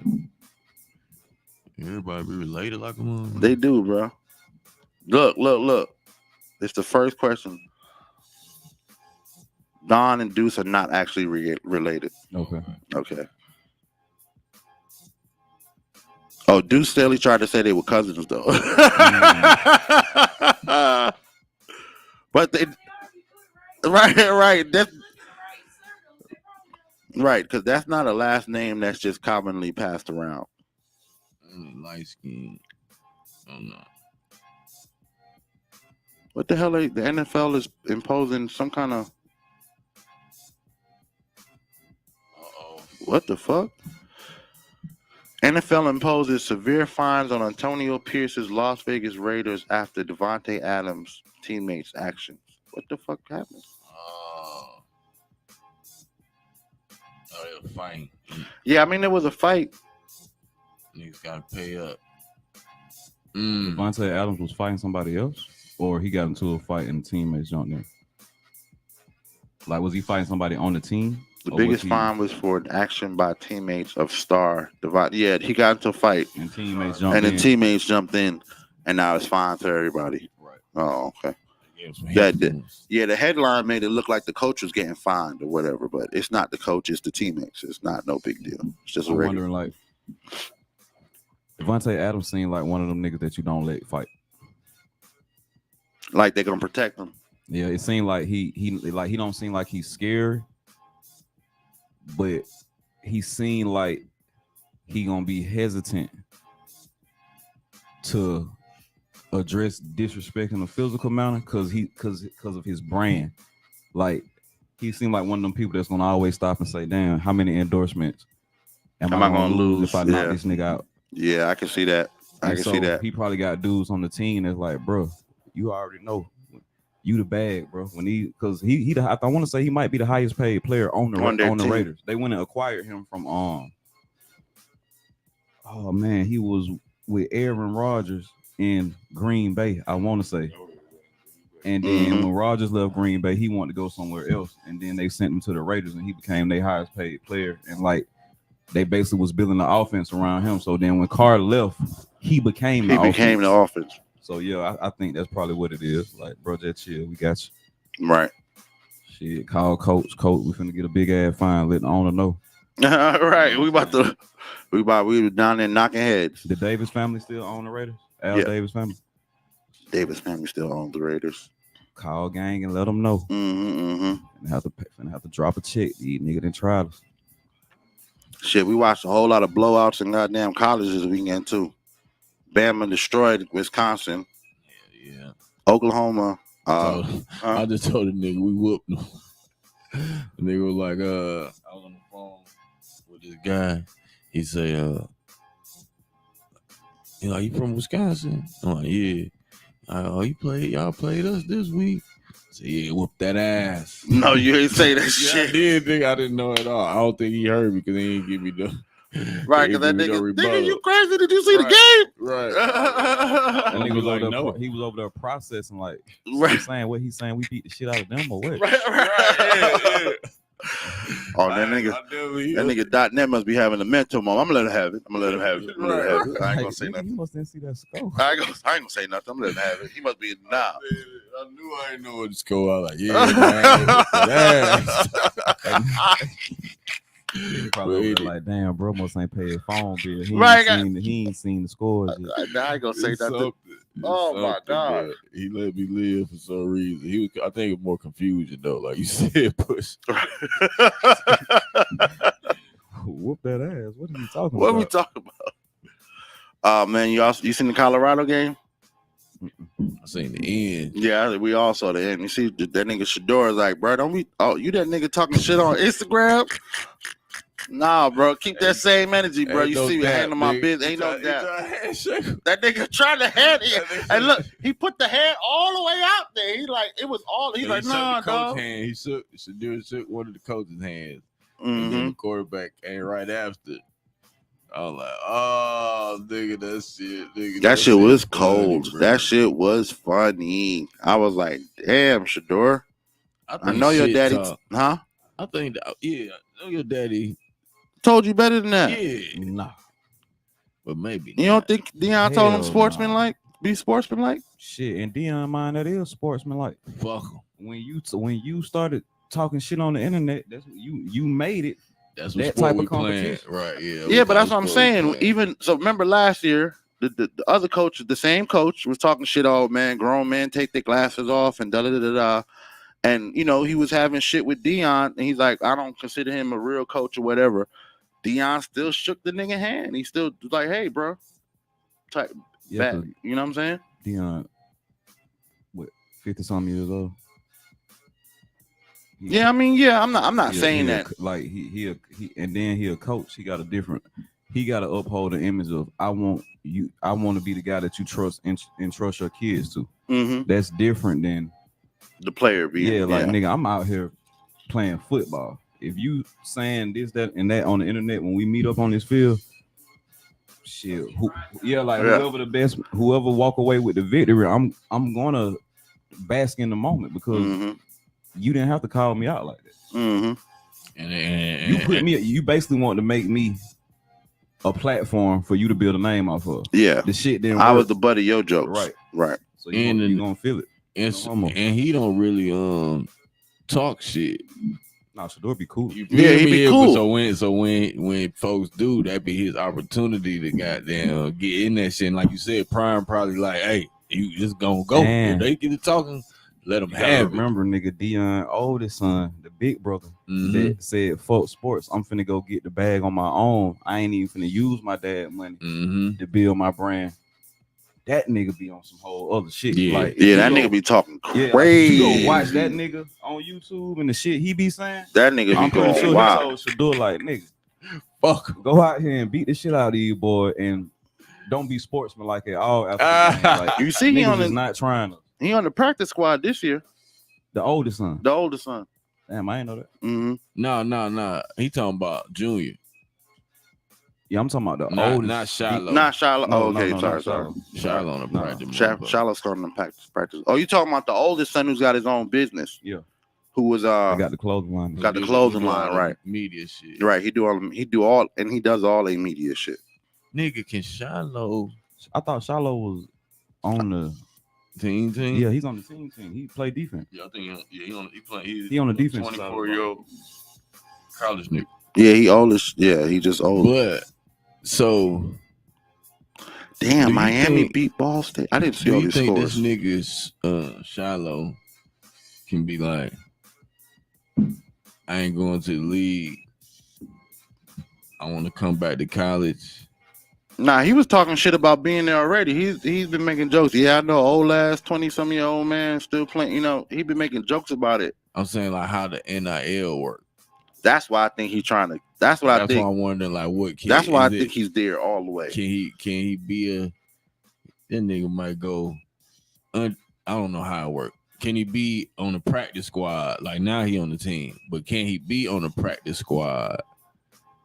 Everybody be related like a mother. They do, bro. Look. It's the first question. Don and Deuce are not actually related. Okay. Oh, Deuce Staley tried to say they were cousins, though. But they, right. That's right, because that's not a last name that's just commonly passed around. Light skin. Oh no. What the hell? The NFL is imposing some kind of. What the fuck? NFL imposes severe fines on Antonio Pierce's Las Vegas Raiders after Devontae Adams' teammates' actions. What the fuck happened? Oh, they were fighting. Yeah, I mean there was a fight. Niggas gotta pay up. Devontae Adams was fighting somebody else, or he got into a fight and the teammates jumped in. Like, was he fighting somebody on the team? The Or biggest was he- fine was for an action by teammates of Star. Yeah, he got into a fight, and teammates jumped and in. the teammates jumped in, and now it's fine to everybody. Right. Oh, okay. Yeah, Yeah, the headline made it look like the coach was getting fined or whatever, but it's not the coach, it's the teammates. It's not no big deal. It's just a I'm regular. wondering, like, Devontae Adams seemed like one of them niggas that you don't let fight. Like they're gonna protect him. Yeah, it seemed like he don't seem like he's scared, but he seemed like he gonna be hesitant to address disrespect in a physical manner because of his brand. Like, he seemed like one of them people that's gonna always stop and say, "Damn, how many endorsements am I gonna lose if I knock this nigga out?" Yeah, I can see that. I can see that. He probably got dudes on the team that's like, "Bro, you already know, you the bag, bro." When I want to say he might be the highest paid player on the Raiders. They went and acquired him from oh man, he was with Aaron Rodgers in Green Bay, I want to say. And then when Rodgers left Green Bay, he wanted to go somewhere else, and then they sent him to the Raiders, and he became their highest paid player. And like, they basically was building the offense around him. So then when Carr left, he became the offense. So yeah, I think that's probably what it is. Like, bro, just chill. We got you. Right. Shit, call coach. We finna get a big ass fine. Let the owner know. Right. We were down there knocking heads. The Davis family still own the Raiders? Davis family? Davis family still owns the Raiders. Call gang and let them know. And have to drop a check. These nigga done tried us. Shit, we watched a whole lot of blowouts in goddamn colleges this weekend too. Bama destroyed Wisconsin. Yeah. Oklahoma. I just told the nigga we whooped him. The nigga was like, I was on the phone with this guy. He say, you know, you from Wisconsin? I'm like, yeah. Y'all played us this week. I said, yeah, whoop that ass. No, you ain't say that Yeah, shit. I did think I didn't know at all. I don't think he heard me because he ain't give me no. Right, because that nigga, you crazy? Did you see the game? Right. That nigga was like, over there, no. he was over there processing, like, Right. He's saying we beat the shit out of them or what? Right. Yeah. Oh, that nigga .net must be having a mental moment. I'm gonna let him have it. I ain't gonna say nothing. You must didn't see that score. I ain't gonna say nothing. I'm gonna let him have it. He must be nah. I knew I didn't know what to score. I was like, yeah, man. He probably was like, damn, bro must ain't paid his phone bill. He ain't seen the scores yet. I ain't gonna say nothing. Oh my God. Bro. He let me live for some reason. I think it was more confusion though, like you said, Push. Whoop that ass. What are you talking What about? are we talking about? Man, you seen the Colorado game? I seen the end. Yeah, we all saw the end. You see that nigga Shador is like, bro, you that nigga talking shit on Instagram? Nah, bro, keep that same energy, bro. Ain't You no see me doubt, handling my nigga. business. Ain't no He doubt. tried That nigga trying to hand it. And look, he put the hand all the way out there. He like, it was all, he's like, nah, dog. Hand. He shook one of the coach's hands. And then the quarterback came right after. I was like, oh, nigga, that shit. Nigga, That shit was funny, cold. bro. That shit was funny. I was like, damn, Shador. I know your daddy. Huh? I think that, yeah, I know your daddy. Told you better than that. Yeah. Nah. But maybe. You don't think Deion told him Hell sportsmanlike? Be sportsmanlike? Shit, and Deion mind that is sportsmanlike. Fuck him. When you started talking shit on the internet, that's what you made it. That's what that sport type we of playing. competition. Right, yeah. Yeah, but that's what I'm saying. Even so, remember last year, the other coach, the same coach, was talking shit. Oh man, grown men take their glasses off and da da da da. And you know he was having shit with Deion, and he's like, I don't consider him a real coach or whatever. Deion still shook the nigga hand. He still was like, hey, bro, type back. You know what I'm saying? Deion, what, 50-something years old? Yeah, I mean, yeah, I'm not saying that. Like he and then he a coach. He got to uphold the image of I want to be the guy that you trust and trust your kids to. Mm-hmm. That's different than the player being. nigga, I'm out here playing football. if you saying this, that, and that on the internet when we meet up on this field, shit, whoever the best, whoever walk away with the victory, I'm gonna bask in the moment because you didn't have to call me out like that. And you put me, you basically want to make me a platform for you to build a name off of. Yeah, the shit didn't I work. was the butt of your jokes. Right. So you gonna feel it. And he don't really talk shit. Nah, Shador be cool. He'd be cool. So when folks do, that be his opportunity to goddamn get in that shit. And like you said, Prime probably like, hey, you just gonna go. If they get to talking, let them have it. Remember, nigga, Dion oldest son, the big brother, that said, "Fuck sports. I'm finna go get the bag on my own. I ain't even finna use my dad money to build my brand." That nigga be on some whole other shit. Yeah, that nigga be talking crazy. Yeah, you go watch that nigga on YouTube and the shit he be saying. That nigga be going sure wild. He told Shador like, nigga, fuck, go out here and beat the shit out of you, boy, and don't be sportsmanlike at all. Like, you see, he is not trying to. He on the practice squad this year. The oldest son. Damn, I ain't know that. No. He talking about Junior. Yeah, I'm talking about the oldest. Not Shiloh. Not Shiloh. No, okay, sorry. Shiloh on the practice. Shiloh's starting to practice. Oh, you talking about the oldest son who's got his own business? Yeah. Who was I got the clothing line. Got the clothing line, right? Media shit. Right. He does all a media shit. Nigga, can Shiloh? I thought Shiloh was on the team. Yeah, he's on the team. He played defense. Yeah, I think he on the defense. 24-year-old college nigga. Yeah, he oldest. Yeah, he just old. But so, damn, Miami beat Ball State. I didn't see all these scores. Do you think this nigga's Shiloh can be like, I ain't going to the league. I want to come back to college. Nah, he was talking shit about being there already. He's been making jokes. Yeah, I know, old ass 20-some-year-old man still playing. You know, he been making jokes about it. I'm saying like how the NIL work. That's why I think he's trying to. That's why I'm wondering like what. That's why I think he's there all the way. Can he be a? That nigga might go. I don't know how it works. Can he be on the practice squad? Like now he on the team, but can he be on the practice squad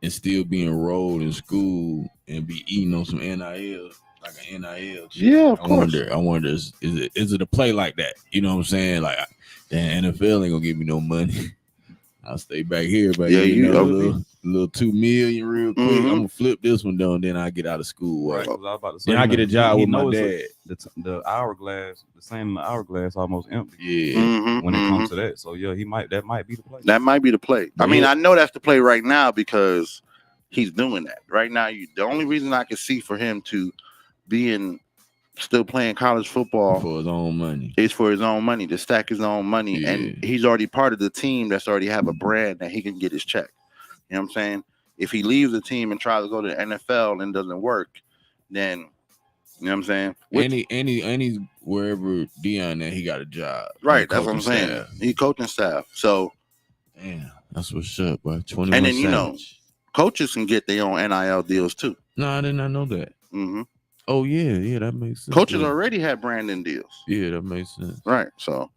and still be enrolled in school and be eating on some NIL, like an NIL? Yeah, of course. I wonder, is it a play like that? You know what I'm saying? Like, the NFL ain't gonna give me no money. I'll stay back here, but you know, little $2 million real quick. I'm gonna flip this one down, then I get out of school. Right. Then I get a job with my dad. The hourglass, the same hourglass, almost empty. Yeah. When it comes to that, so yeah, that might be the play. That might be the play. I mean, I know that's the play right now because he's doing that right now. The only reason I can see for him to be still playing college football for his own money is for his own money, to stack his own money, and he's already part of the team that's already have a brand that he can get his check. You know what I'm saying? If he leaves the team and tries to go to the NFL and doesn't work, then you know what I'm saying? Any wherever Dion at, he got a job. Right, that's what I'm saying. He coaching staff. So damn, that's what's up, bro. 21 and then Savage. You know, coaches can get their own NIL deals too. No, I did not know that. Oh yeah, that makes sense. Coaches already have branding deals. Yeah, that makes sense. Right. So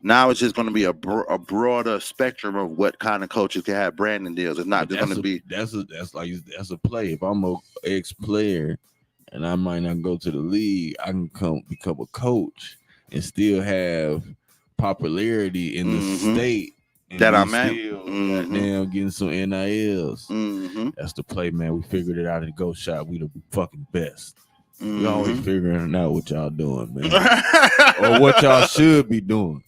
now it's just going to be a broader spectrum of what kind of coaches can have branding deals. It's not just going to be. That's a play. If I'm a ex-player and I might not go to the league, I can become a coach and still have popularity in the state. That I'm at. Now getting some NILs. That's the play, man. We figured it out at the GOAT Shop. We the fucking best. We always figuring out what y'all doing, man. Or what y'all should be doing.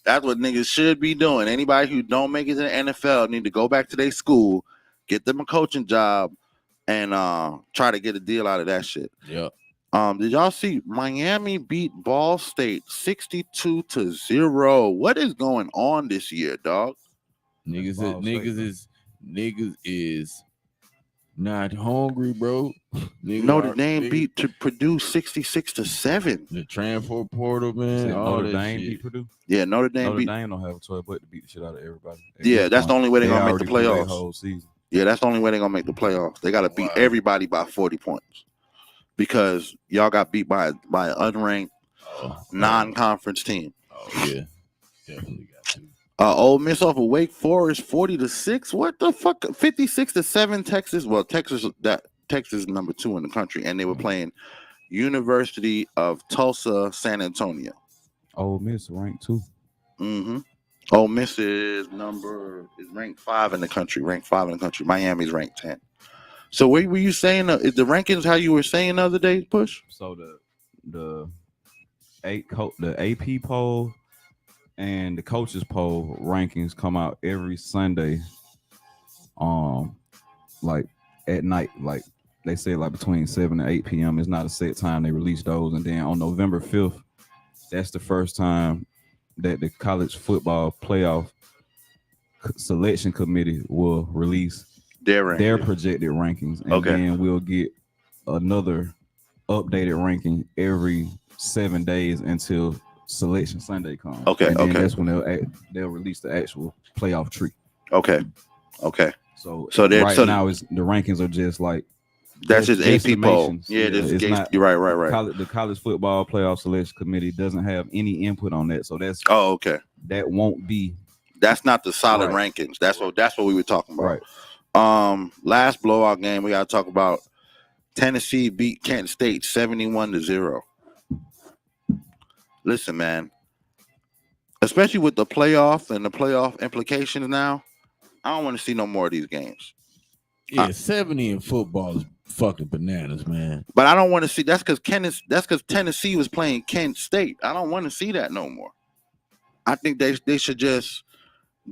That's what niggas should be doing. Anybody who don't make it to the NFL need to go back to their school, get them a coaching job, and try to get a deal out of that shit. Yeah. Did y'all see Miami beat Ball State 62-0? What is going on this year, dog? Niggas is not hungry, bro. Notre Dame beat to Purdue 66-7. The transfer portal, man. Notre Dame beat Purdue. Yeah, Notre Dame don't have a choice but to beat the shit out of everybody. Yeah, that's the only way they're gonna make the playoffs. Whole season. Yeah, that's the only way they're gonna make the playoffs. They gotta beat everybody by 40 points. Because y'all got beat by an unranked non-conference team. Oh yeah, definitely got to. Ole Miss off of Wake Forest, 40-6. What the fuck? 56-7. Texas. Well, Texas is number 2 in the country, and they were playing University of Tulsa, San Antonio. Ole Miss ranked 2. Mm-hmm. Ole Miss is ranked 5 in the country. Miami's ranked 10. So what were you saying? Is the rankings how you were saying the other day, Push? So the AP poll and the coaches poll rankings come out every Sunday. Like at night, like they say, like between 7 and 8 p.m. It's not a set time they release those, and then on November 5th, that's the first time that the college football playoff selection committee will release their projected rankings, and then we'll get another updated ranking every 7 days until selection Sunday comes. And then that's when they'll release the actual playoff tree. Okay. So right now is the rankings are just like that's just AP poll. Yeah, it's not. You're right. The college football playoff selection committee doesn't have any input on that, so that's that won't be. That's not the solid rankings. That's what we were talking about. Right. Last blowout game we got to talk about. Tennessee beat Kent State 71-0. Listen, man. Especially with the playoff and the playoff implications now, I don't want to see no more of these games. Yeah, 70 in football is fucking bananas, man. But I don't want to see. That's because Tennessee was playing Kent State. I don't want to see that no more. I think they should just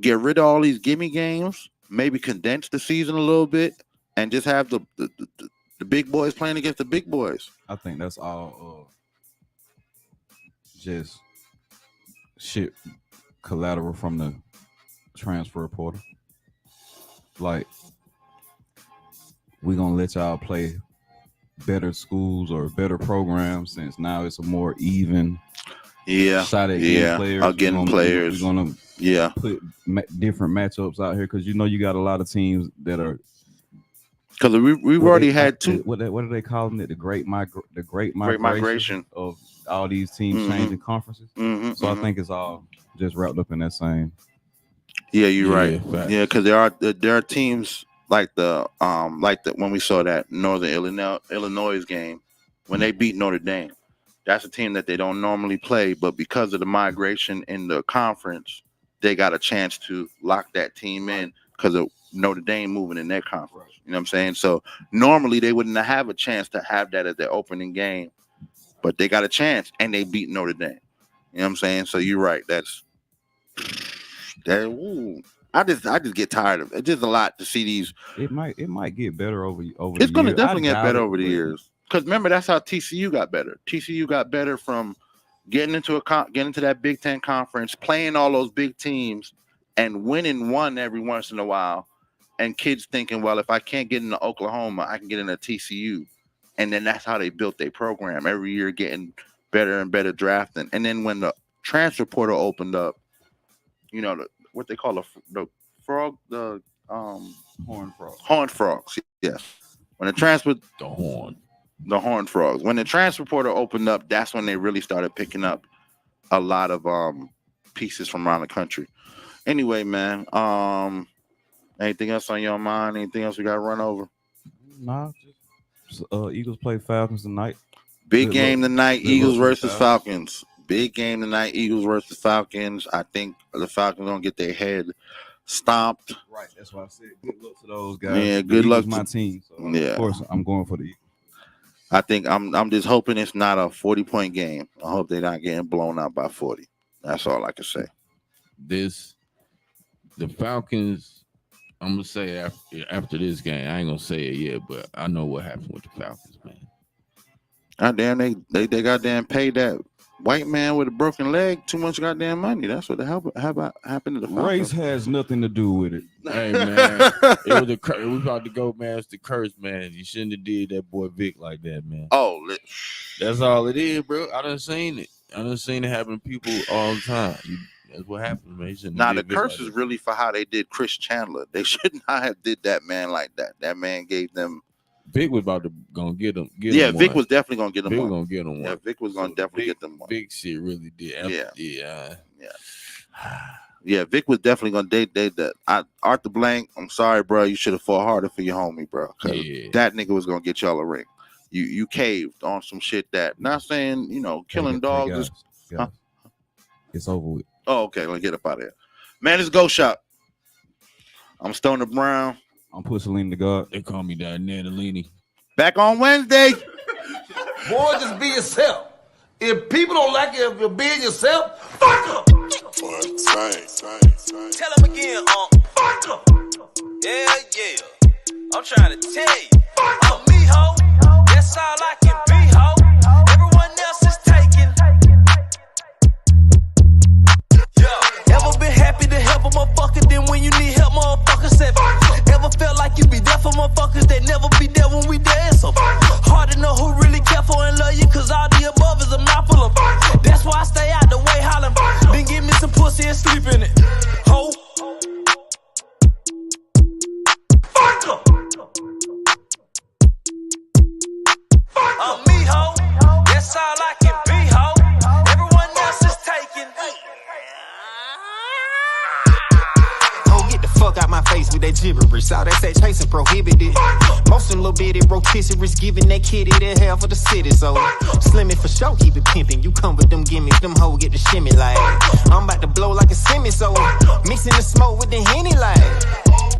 get rid of all these gimme games. Maybe condense the season a little bit and just have the big boys playing against the big boys. I think that's all just shit collateral from the transfer portal. Like, we're going to let y'all play better schools or better programs since now it's a more even shot at getting players. Getting players. We're going to put different matchups out here because you got a lot of teams that are. Because we've already had two. What are they calling it? The great migration of all these teams changing conferences. So I think it's all just wrapped up in that same. Yeah, you're right. Yeah, because there are teams like the when we saw that Northern Illinois game when they beat Notre Dame. That's a team that they don't normally play, but because of the migration in the conference, they got a chance to lock that team in because of Notre Dame moving in their conference. You know what I'm saying? So normally they wouldn't have a chance to have that as their opening game, but they got a chance and they beat Notre Dame. You know what I'm saying? So you're right. I just get tired of it. It's just a lot to see these. It might get better over. It's going to definitely get better over the years. Because remember, that's how TCU got better. TCU got better from getting into that Big Ten conference, playing all those big teams, and winning one every once in a while. And kids thinking, well, if I can't get into Oklahoma, I can get into TCU. And then that's how they built their program. Every year getting better and better drafting. And then when the transfer portal opened up, what they call the frog, the horned frogs. Horned frogs, yes. When the horned frogs. When the transfer portal opened up, that's when they really started picking up a lot of pieces from around the country. Anyway, man, anything else on your mind? Anything else we got to run over? Nah, just Eagles play Falcons tonight. Big game tonight, Eagles versus Falcons. Big game tonight, Eagles versus Falcons. I think the Falcons gonna get their head stomped. Right, that's why I said good luck to those guys. Yeah, good luck to my team. So of course, I'm going for the Eagles. I think I'm just hoping it's not a 40-point game. I hope they're not getting blown out by 40. That's all I can say. The Falcons. I'm gonna say after this game, I ain't gonna say it yet, but I know what happened with the Falcons, man. Goddamn, they goddamn paid that white man with a broken leg too much goddamn money. That's what the hell happened to the Falcons. Race has nothing to do with it. Hey man, it was we about to go, man. It's the curse, man. You shouldn't have did that boy Vic like that, man. Oh, that's all it is, bro. I done seen it. Happen to people all the time. That's what happened, man. Now the curse is really for how they did Chris Chandler. They should not have did that man like that. That man gave them. Vic was about to gonna get him. Vic was definitely gonna get him. Vic was gonna get him one. Yeah, Vic was gonna definitely get them one. Vic shit really did. Yeah. Yeah, Vic was definitely gonna date that. Arthur Blank, I'm sorry, bro. You should have fought harder for your homie, bro. Yeah. That nigga was gonna get y'all a ring. You caved on some shit that. Not saying killing dogs is. Huh? It's over with. Oh, okay. Let's get up out of here, man. It's GOAT Shop. I'm Stoner Brown. I'm Pushalini Da God. They call me that Nanalini. Back on Wednesday. Boy, just be yourself. If people don't like it, if you're being yourself, fuck them. Tell him again, fuck them. Yeah. I'm trying to tell you. I'm me, ho. That's all I can be, ho. Everyone else is taken. Ever been happy to help a motherfucker, then when you need help, motherfucker said, ever felt like you be there for motherfuckers that never be there when we there? So hard to know who really care for and love you, cause all the above is a mouthful of. That's why I stay out the way hollering. Then give me some pussy and sleep in it. Ho. Fuck em. I'm me, ho. That's all I can be, ho. Everyone else is taken. Fuck out my face with that gibberish. All that sex chasing prohibited. Most of them little bitty rotisseries giving that kitty the hell for the city. So slimming for sure, keep it pimping. You come with them gimmicks, them hoes get the shimmy like. I'm about to blow like a semi, so mixing the smoke with the Henny like.